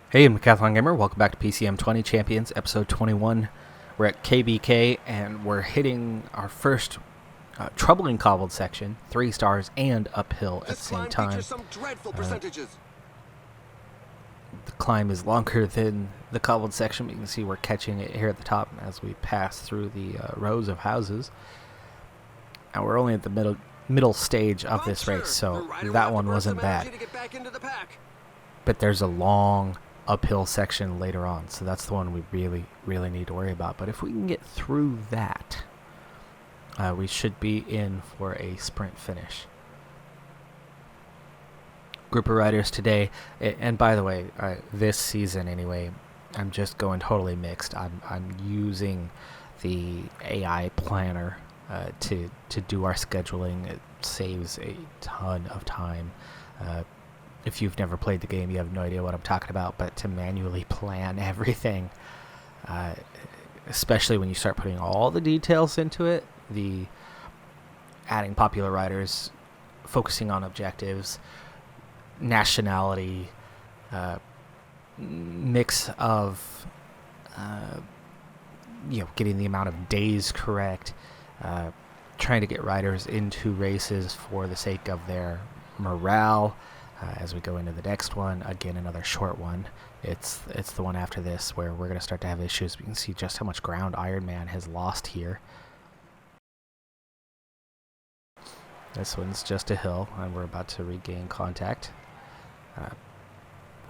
Hey, I'm Decathlon Gamer. Welcome back to PCM20 Champions, episode 21. We're at KBK, and we're hitting our first troubling cobbled section, 3 stars and uphill at the same time. The climb is longer than the cobbled section, but you can see we're catching it here at the top as we pass through the rows of houses. And we're only at the middle stage of this race, so that one wasn't bad. But there's a long uphill section later on, so that's the one we really need to worry about. But if we can get through that, we should be in for a sprint finish. Group of riders today, and by the way, this season anyway, I'm just going totally mixed. I'm using the AI planner to do our scheduling. It saves a ton of time. If you've never played the game, you have no idea what I'm talking about, but to manually plan everything, especially when you start putting all the details into it, the adding popular riders, focusing on objectives, nationality, mix of, getting the amount of days correct, trying to get riders into races for the sake of their morale. As we go into the next one, again, another short one. It's the one after this where we're going to start to have issues. We can see just how much ground Iron Man has lost here. This one's just a hill, and we're about to regain contact.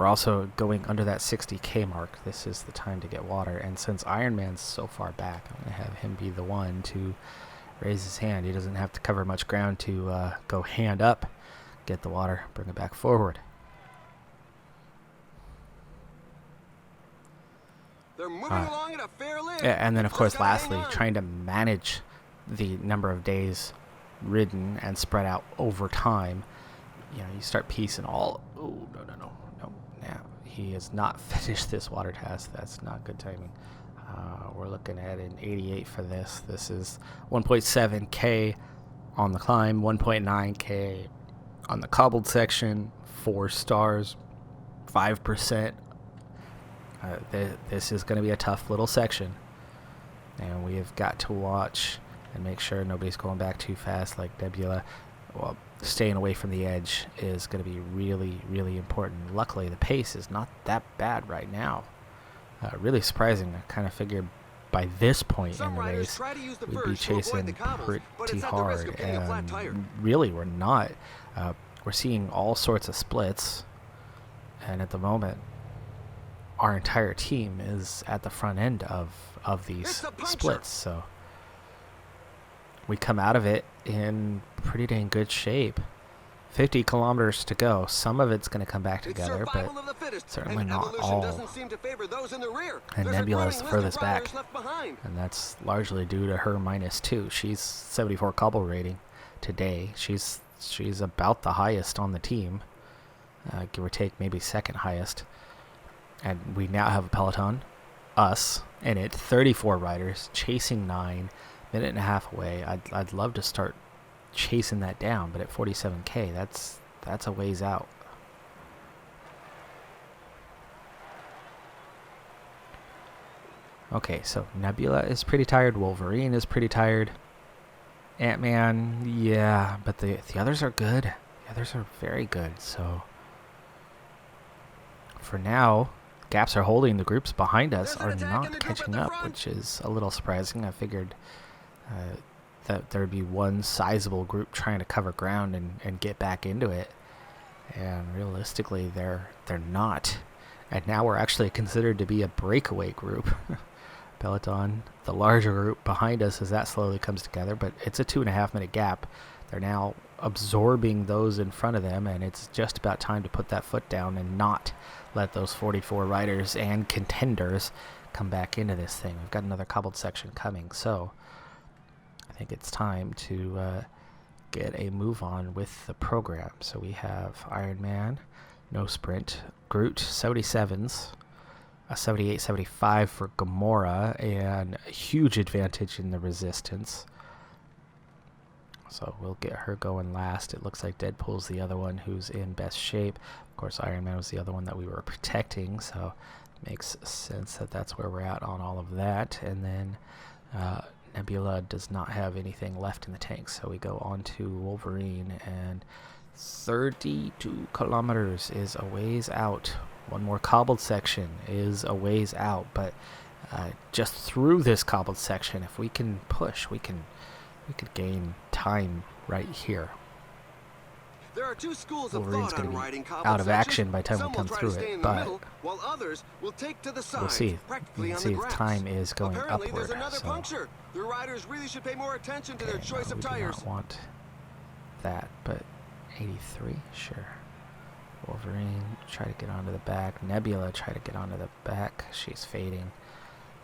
We're also going under that 60k mark. This is the time to get water, and since Iron Man's so far back, I'm going to have him be the one to raise his hand. He doesn't have to cover much ground to go hand up, get the water, bring it back forward. They're moving along at a fair rate. And then, of course, lastly, trying to manage the number of days ridden and spread out over time. You start piecing all. Oh, no. Now, he has not finished this water task. That's not good timing. We're looking at an 88 for this. This is 1.7k on the climb, 1.9k on the cobbled section, 4 stars, 5%. This is going to be a tough little section, and we have got to watch and make sure nobody's going back too fast like Nebula. Well, staying away from the edge is going to be really important. Luckily, the pace is not that bad right now. Really surprising. I kind of figured by this point in the race we'd be chasing pretty hard, and really we're not. We're seeing all sorts of splits, and at the moment our entire team is at the front end of these splits, so we come out of it in pretty dang good shape. 50 kilometers to go. Some of it's going to come back together, but certainly not all. And Nebula is the furthest back, and that's largely due to her -2. She's 74 cobble rating today. She's about the highest on the team, give or take, maybe second highest. And we now have a peloton, us, in it, 34 riders, chasing 9, minute and a half away. I'd love to start chasing that down, but at 47k, that's a ways out. Okay, so Nebula is pretty tired, Wolverine is pretty tired, Ant-Man, yeah, but the others are good. The others are very good, so for now, gaps are holding. The groups behind us are not catching up, which is a little surprising. I figured that there would be one sizable group trying to cover ground and get back into it, and realistically they're not. And now we're actually considered to be a breakaway group. Peloton, the larger group behind us, as that slowly comes together, but it's a 2.5 minute gap. They're now absorbing those in front of them, and it's just about time to put that foot down and not let those 44 riders and contenders come back into this thing. We've got another cobbled section coming, so I think it's time to get a move on with the program. So we have Iron Man, no sprint, Groot, 77s, a 78, 75 for Gamora, and a huge advantage in the resistance. So we'll get her going last. It looks like Deadpool's the other one who's in best shape. Of course, Iron Man was the other one that we were protecting, so it makes sense that that's where we're at on all of that. And then Nebula does not have anything left in the tank, so we go on to Wolverine, and 32 kilometers is a ways out. One more cobbled section is a ways out, but just through this cobbled section, if we can push, we could gain time right here. There are two schools Wolverine's of thought going on to riding be cobbled out of sections. action by the time Some we come will try through to stay it, in the but middle, while others will take to the sides, we'll see. practically We'll on see the if grass. time is going Apparently, upward. there's another So, puncture. The riders really should pay more attention to okay, their choice no, of we tires. do not want that, but 83, sure. Wolverine, try to get onto the back. Nebula, try to get onto the back. She's fading.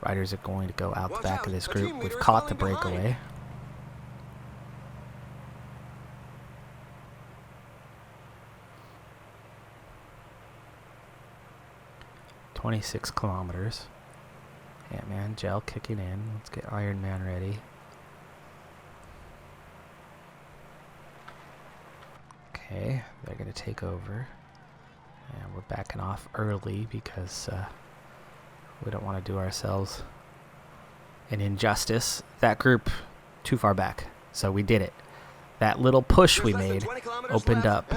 Riders are going to go out the back of this group. We've caught the breakaway. .26 kilometers. Ant-Man, gel kicking in. Let's get Iron Man ready. Okay, they're going to take over. And we're backing off early because we don't want to do ourselves an injustice. That group, too far back. So we did it. That little push we made opened up a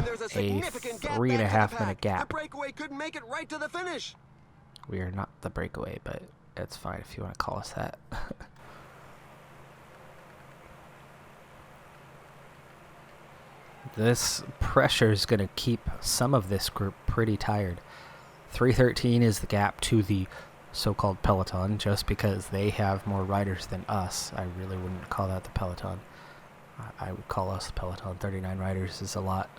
3.5 minute gap. The breakaway couldn't make it right to the finish. We are not the breakaway, but it's fine if you want to call us that. This pressure is going to keep some of this group pretty tired. 3:13 is the gap to the so-called peloton, just because they have more riders than us. I really wouldn't call that the peloton. I would call us the peloton. 39 riders is a lot.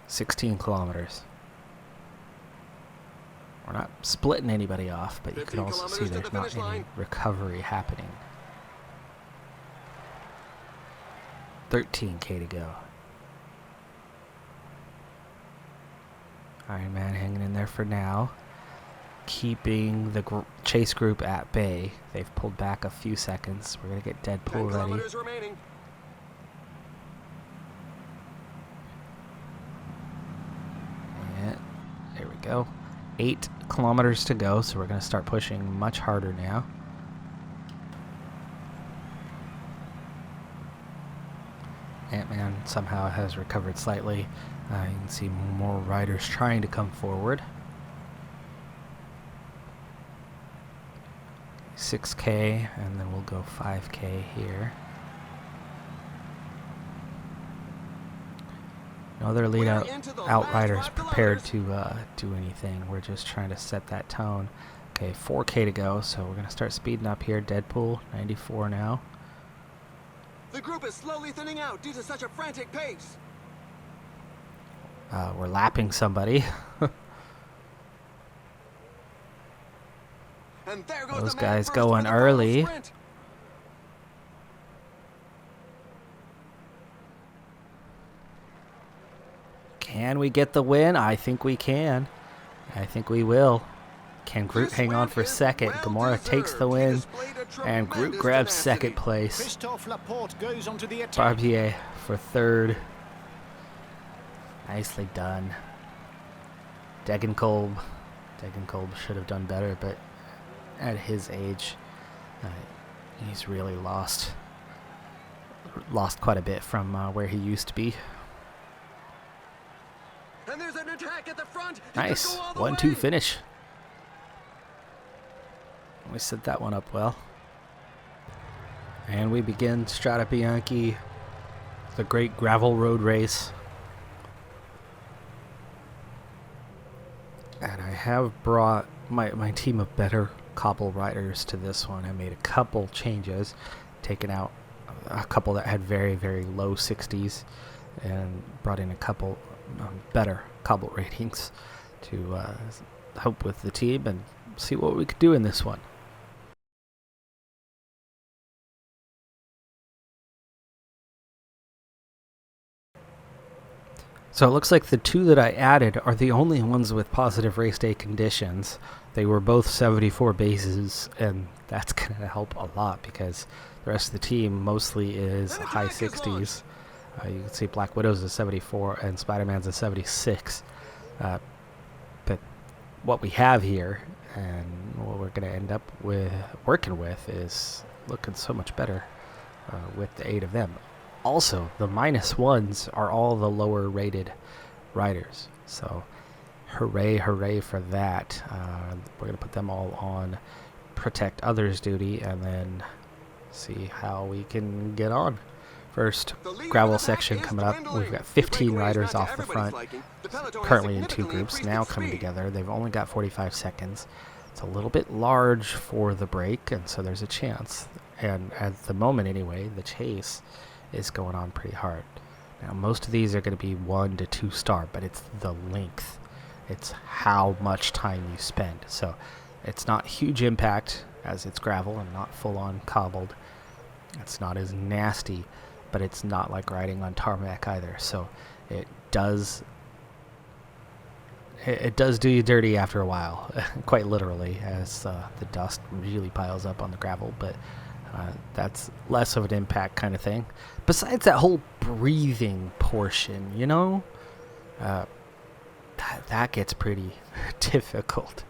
16 kilometers. We're not splitting anybody off, but you can also see there's not any recovery happening. 13K to go. Iron Man hanging in there for now, keeping the chase group at bay. They've pulled back a few seconds. We're going to get Deadpool ready. Remaining. And there we go. 8 kilometers to go, so we're going to start pushing much harder now. Ant-Man somehow has recovered slightly. You can see more riders trying to come forward. 6K, and then we'll go 5K here. No other lead outriders prepared to do anything. We're just trying to set that tone. Okay, 4K to go, so we're going to start speeding up here. Deadpool, 94 now. The group is slowly thinning out due to such a frantic pace. We're lapping somebody. And there goes Those the man guys first going for the final early. sprint. Can we get the win? I think we can. I think we will. Can Groot hang on for second? Gamora takes the win, and Groot grabs second place. Barbier for third. Nicely done. Degenkolb should have done better, but at his age, he's really lost quite a bit from where he used to be. And there's an attack at the front. Nice. 1-2 finish. We set that one up well. And we begin Strada Bianchi, the great gravel road race. And I have brought my team of better cobble riders to this one. I made a couple changes, taken out a couple that had very, very low 60s, and brought in a couple better cobble ratings to help with the team and see what we could do in this one. So it looks like the two that I added are the only ones with positive race day conditions. They were both 74 bases, and that's going to help a lot because the rest of the team mostly is high 60s. You can see Black Widow's a 74 and Spider-Man's a 76. But what we have here and what we're going to end up with working with is looking so much better with the 8 of them. Also, the -1s are all the lower rated riders. So hooray, hooray for that. We're going to put them all on protect others duty and then see how we can get on. First gravel section coming up. We've got 15 riders off the front, currently in 2 groups, now coming together. They've only got 45 seconds. It's a little bit large for the break, and so there's a chance. And at the moment anyway, the chase is going on pretty hard. Now most of these are going to be 1 to 2 star, but it's the length. It's how much time you spend. So it's not huge impact as it's gravel and not full on cobbled. It's not as nasty, but it's not like riding on tarmac either. So it does do you dirty after a while, quite literally, as the dust really piles up on the gravel. But that's less of an impact kind of thing. Besides that whole breathing portion, you know, that gets pretty difficult.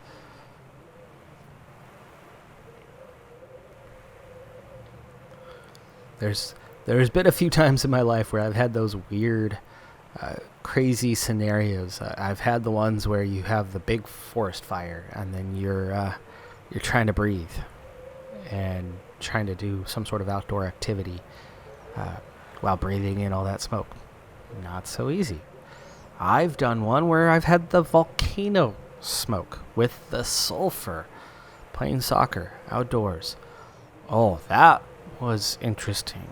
There's been a few times in my life where I've had those weird, crazy scenarios. I've had the ones where you have the big forest fire and then you're trying to breathe and trying to do some sort of outdoor activity while breathing in all that smoke. Not so easy. I've done one where I've had the volcano smoke with the sulfur playing soccer outdoors. Oh, that was interesting.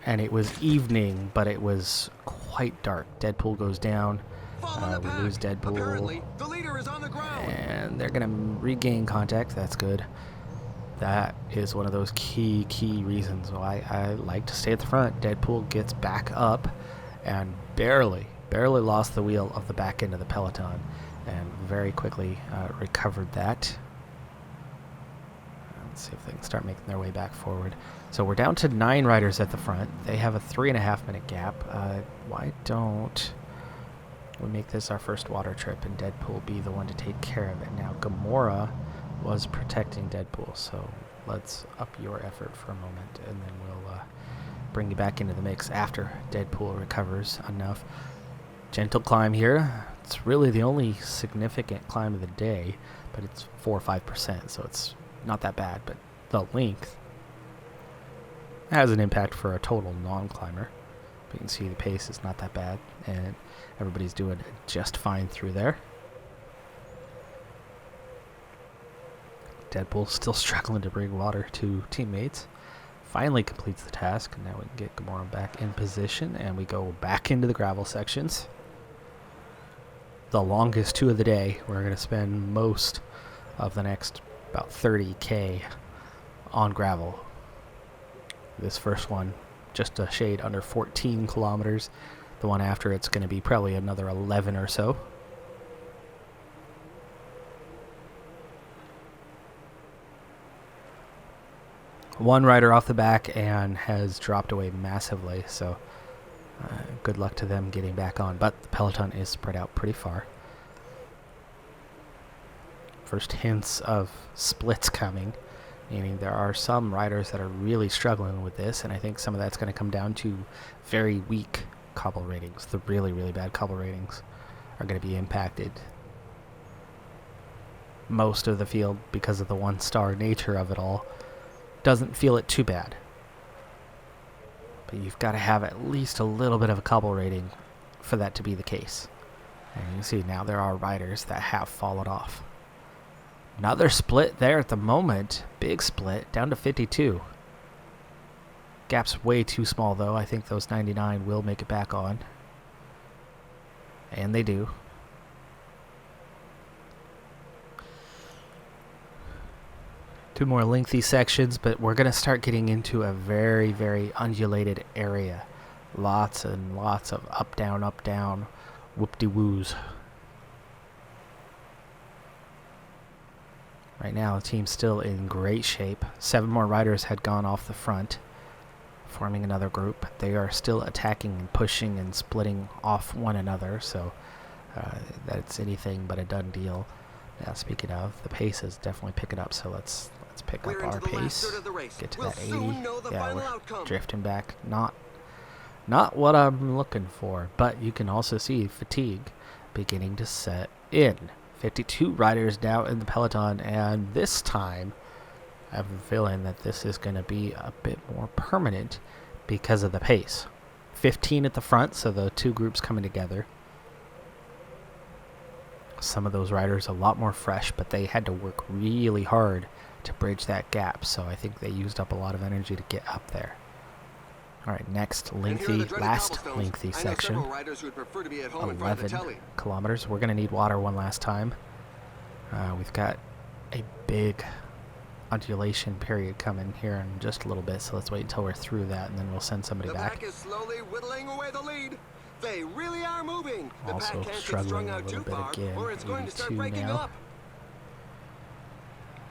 And it was evening, but it was quite dark. Deadpool goes down. We lose Deadpool. Apparently, the leader is on the ground. And they're going to regain contact. That's good. That is one of those key reasons why I like to stay at the front. Deadpool gets back up and barely lost the wheel of the back end of the peloton and very quickly recovered that. Let's see if they can start making their way back forward. So we're down to 9 riders at the front. They have a 3.5 minute gap. Why don't we make this our first water trip and Deadpool be the one to take care of it? Now Gamora was protecting Deadpool, so let's up your effort for a moment and then we'll bring you back into the mix after Deadpool recovers enough. Gentle climb here. It's really the only significant climb of the day, but it's 4 or 5%, so it's not that bad. But the length has an impact for a total non-climber. But you can see the pace is not that bad, and everybody's doing just fine through there. Deadpool still struggling to bring water to teammates. Finally completes the task, and now we can get Gamora back in position, and we go back into the gravel sections. The longest 2 of the day. We're going to spend most of the next about 30K on gravel. This first one, just a shade under 14 kilometers. The one after it's going to be probably another 11 or so. One rider off the back and has dropped away massively, so good luck to them getting back on. But the peloton is spread out pretty far. First hints of splits coming, meaning there are some riders that are really struggling with this, and I think some of that's going to come down to very weak cobble ratings. The really, really bad cobble ratings are going to be impacted. Most of the field, because of the 1-star nature of it all, doesn't feel it too bad. But you've got to have at least a little bit of a cobble rating for that to be the case. And you can see now there are riders that have fallen off. Another split there at the moment. Big split, down to 52. Gap's way too small, though. I think those 99 will make it back on. And they do. Two more lengthy sections, but we're going to start getting into a very, very undulated area. Lots and lots of up, down, whoop-de-woos. Right now, the team's still in great shape. 7 more riders had gone off the front, forming another group. They are still attacking and pushing and splitting off one another, so that's anything but a done deal. Now, speaking of, the pace is definitely picking up, so let's pick up our pace. Get to that 80. Yeah, we're drifting back. Not what I'm looking for, but you can also see fatigue beginning to set in. 52 riders now in the peloton, and this time I have a feeling that this is going to be a bit more permanent because of the pace. 15 at the front, so the two groups coming together. Some of those riders a lot more fresh, but they had to work really hard to bridge that gap, so I think they used up a lot of energy to get up there. All right, next last lengthy section, 11 kilometers. We're going to need water one last time. We've got a big undulation period coming here in just a little bit, so let's wait until we're through that, and then we'll send somebody back. The pack is slowly whittling away the lead. They really are moving. The Also pack can't struggling get a strung out little too bit far, again. or it's going to start 82 breaking now. up.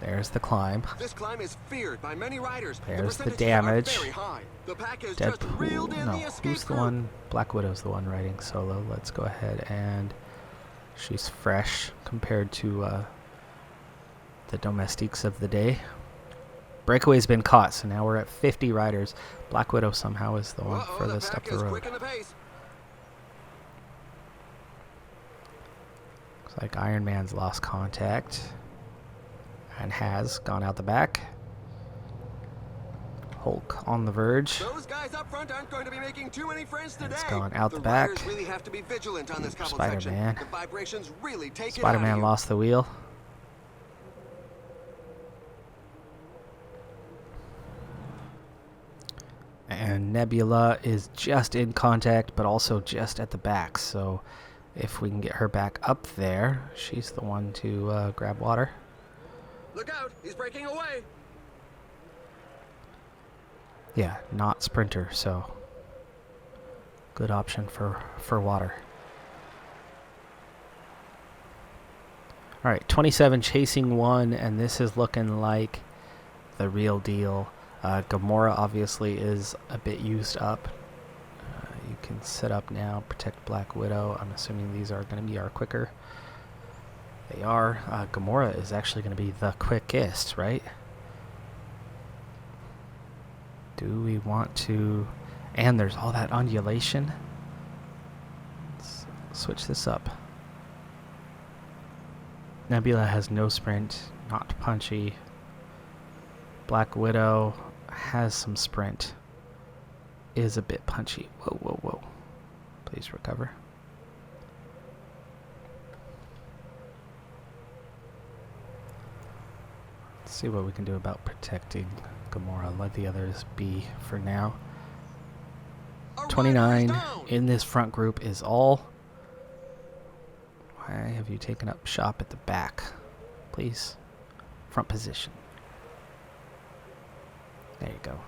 There's the climb. This climb is feared by many riders. There's the damage. Are very high. The pack is just reeled in the escape who's the one? Black Widow's the one riding solo. Let's go ahead, and she's fresh compared to the domestiques of the day. Breakaway's been caught, so now we're at 50 riders. Black Widow somehow is the one furthest up the road. Looks like Iron Man's lost contact and has gone out the back. Hulk on the verge. Those guys up front aren't going to be making too many friends today. It's gone out the back. Really have to be vigilant on this Spider-Man. The vibrations really take Spider-Man lost the wheel. And Nebula is just in contact, but also just at the back. So if we can get her back up there, she's the one to grab water. Look out, he's breaking away. Yeah, not sprinter, so good option for water. All right, 27 chasing 1, and this is looking like the real deal. Gamora obviously is a bit used up. You can set up now, protect Black Widow. I'm assuming these are going to be our quicker. They are. Gamora is actually going to be the quickest, right? Do we want to... And there's all that undulation. Let's switch this up. Nebula has no sprint, not punchy. Black Widow has some sprint, is a bit punchy. Whoa, whoa, whoa. Please recover. Let's see what we can do about protecting Gamora. Let the others be for now. 29 in this front group is all. Why have you taken up shop at the back? Please. Front position. There you go.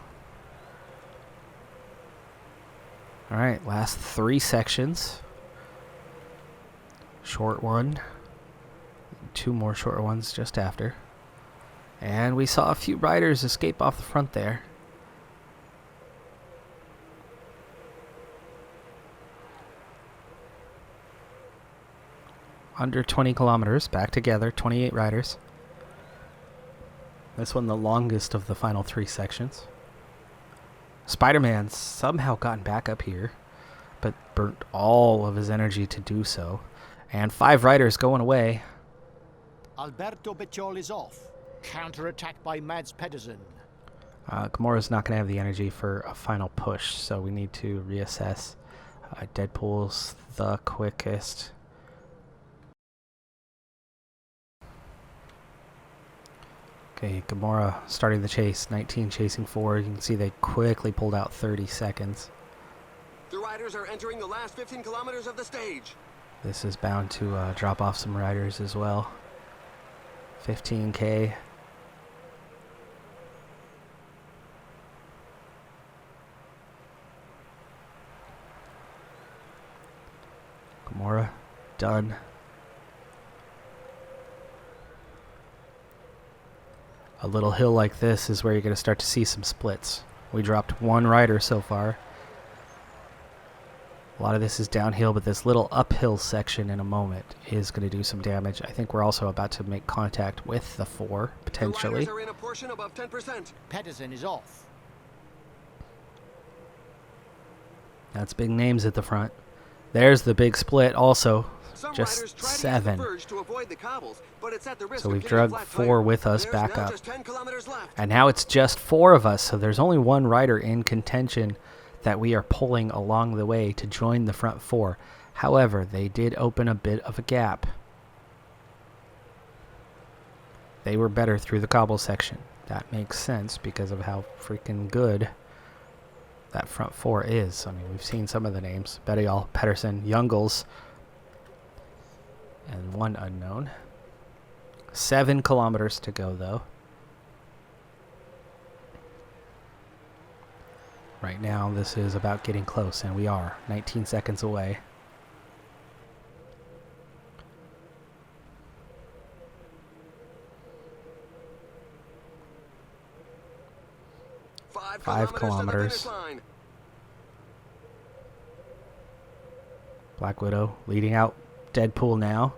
Alright, last 3 sections. Short one. 2 more short ones just after. And we saw a few riders escape off the front there. Under 20 kilometers, back together, 28 riders. This one the longest of the final 3 sections. Spider-Man's somehow gotten back up here, but burnt all of his energy to do so. And 5 riders going away. Alberto Becciol is off. Counter-attack by Mads Pedersen. Gamora's not going to have the energy for a final push, so we need to reassess. Deadpool's the quickest. Okay, Gamora starting the chase, 19 chasing 4. You can see they quickly pulled out 30 seconds. The riders are entering the last 15 kilometers of the stage. This is bound to drop off some riders as well. 15K. Gamora, done. a little hill like this is where you're going to start to see some splits. We dropped one rider so far. A lot of this is downhill, but this little uphill section in a moment is going to do some damage. I think we're also about to make contact with the 4, potentially. The riders are in a portion above 10%. Pedersen is off. That's big names at the front. There's the big split also. Some riders Just try to use 7. the verge to avoid the cobbles, but it's at the risk So of we've getting a drug flat 4 tire. with us There's back now up. just 10 kilometers left. And now it's just 4 of us, so there's only one rider in contention that we are pulling along the way to join the front 4. However, they did open a bit of a gap. They were better through the cobble section. That makes sense because of how freaking good that front 4 is. I mean, we've seen some of the names. Bettiol, Pedersen, Youngles, and one unknown. 7 kilometers to go, though. Right now, this is about getting close, and we are 19 seconds away. Five kilometers. To the finish line. Black Widow leading out Deadpool now.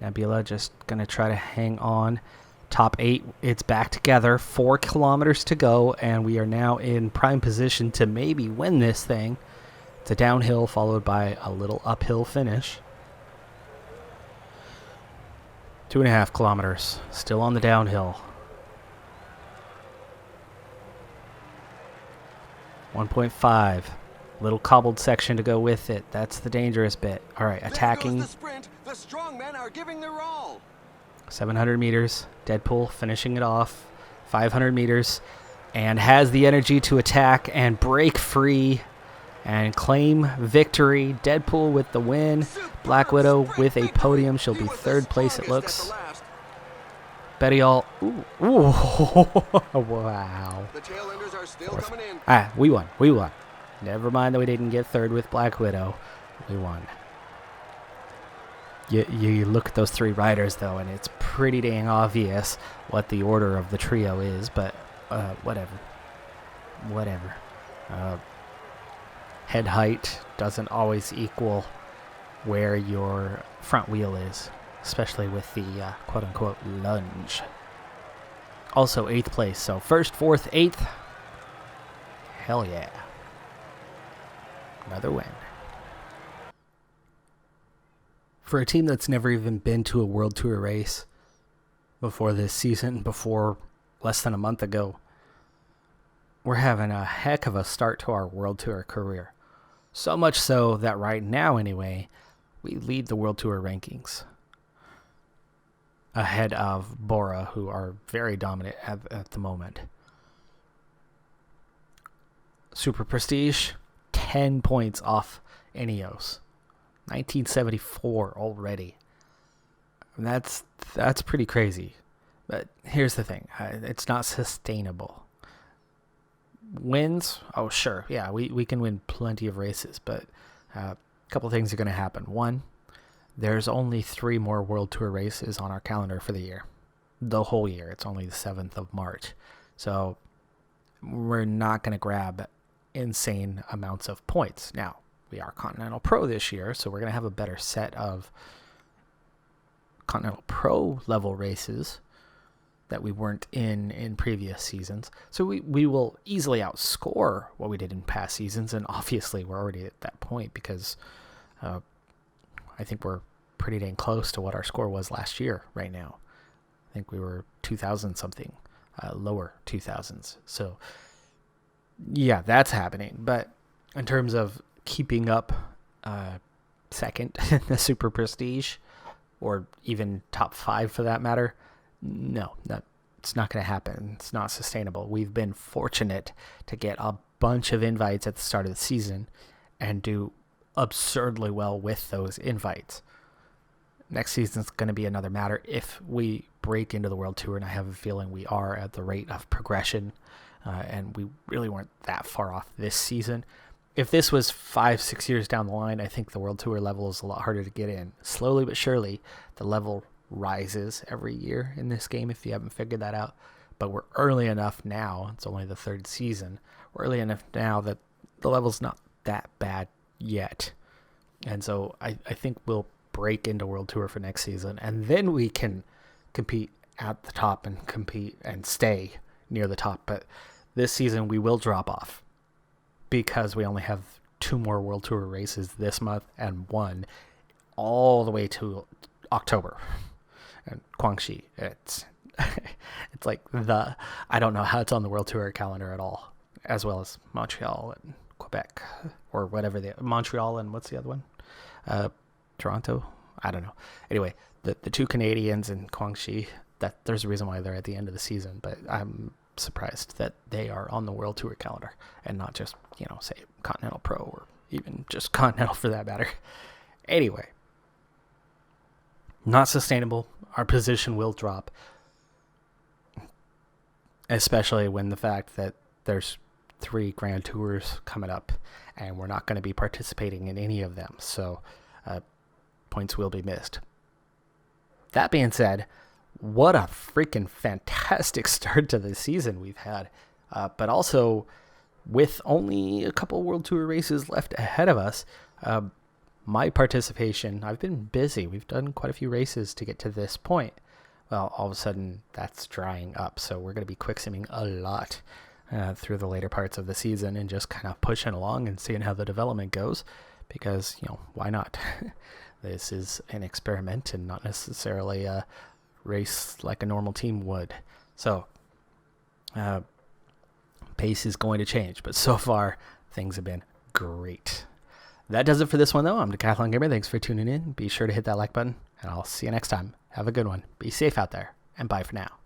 Nebula just going to try to hang on. Top 8, it's back together. 4 kilometers to go, and we are now in prime position to maybe win this thing. It's a downhill followed by a little uphill finish. 2.5 kilometers, still on the downhill. 1.5, little cobbled section to go with it. That's the dangerous bit. All right, attacking. There goes the sprint. The strong men are giving their all. 700 meters, Deadpool finishing it off. 500 meters, and has the energy to attack and break free and claim victory. Deadpool with the win. Black Widow with a podium. She'll be 3rd place, it looks. Bettiol. Ooh. Wow. The tail enders are still coming in. We won. We won. Never mind that we didn't get 3rd with Black Widow. We won. You look at those 3 riders, though, and it's pretty dang obvious what the order of the trio is, but whatever. Whatever. Head height doesn't always equal where your front wheel is, especially with the quote-unquote lunge. Also 8th place, so 1st, 4th, 8th. Hell yeah. Another win. For a team that's never even been to a World Tour race before this season, before less than a month ago, we're having a heck of a start to our World Tour career. So much so that right now, anyway, we lead the World Tour rankings. Ahead of Bora, who are very dominant at the moment. Super Prestige, 10 points off Ineos. 1974 already. And that's pretty crazy. But here's the thing. It's not sustainable. Wins? Oh, sure. Yeah, we can win plenty of races. But a couple of things are going to happen. One, there's only 3 more World Tour races on our calendar for the year. The whole year. It's only the 7th of March. So we're not going to grab insane amounts of points. Now, we are Continental Pro this year, so we're going to have a better set of Continental Pro level races that we weren't in previous seasons. So we will easily outscore what we did in past seasons, and obviously we're already at that point because I think we're pretty dang close to what our score was last year right now. I think we were 2,000 something, lower 2,000s. So yeah, that's happening. But in terms of keeping up second in the Super Prestige, or even top 5 for that matter, no, it's not going to happen. It's not sustainable. We've been fortunate to get a bunch of invites at the start of the season and do absurdly well with those invites. Next season's going to be another matter if we break into the World Tour, and I have a feeling we are at the rate of progression, and we really weren't that far off this season. If this was 5-6 years down the line, I think the World Tour level is a lot harder to get in. Slowly but surely, the level rises every year in this game, if you haven't figured that out. but we're early enough now. It's only the third season. We're early enough now that the level's not that bad yet. And so I think we'll break into World Tour for next season, and then we can compete at the top and compete and stay near the top. But this season we will drop off because we only have 2 more World Tour races this month and 1 all the way to October. And Guangxi, it's like I don't know how it's on the World Tour calendar at all, as well as Montreal and Quebec, or whatever Montreal and what's the other one? Toronto? I don't know. Anyway, the 2 Canadians and Guangxi, that there's a reason why they're at the end of the season, but I'm surprised that they are on the World Tour calendar and not just, say Continental Pro or even just Continental for that matter. Anyway, not sustainable. Our position will drop, especially when the fact that there's 3 Grand Tours coming up and we're not going to be participating in any of them. So points will be missed. That being said, what a freaking fantastic start to the season we've had. But also, with only a couple World Tour races left ahead of us, my participation, I've been busy. We've done quite a few races to get to this point. Well, all of a sudden, that's drying up. So we're going to be quick simming a lot through the later parts of the season and just kind of pushing along and seeing how the development goes. Because, why not? This is an experiment and not necessarily a race like a normal team would. So, pace is going to change. But so far, things have been great. That does it for this one, though. I'm Decathlon Gamer. Thanks for tuning in. Be sure to hit that like button, and I'll see you next time. Have a good one. Be safe out there, and bye for now.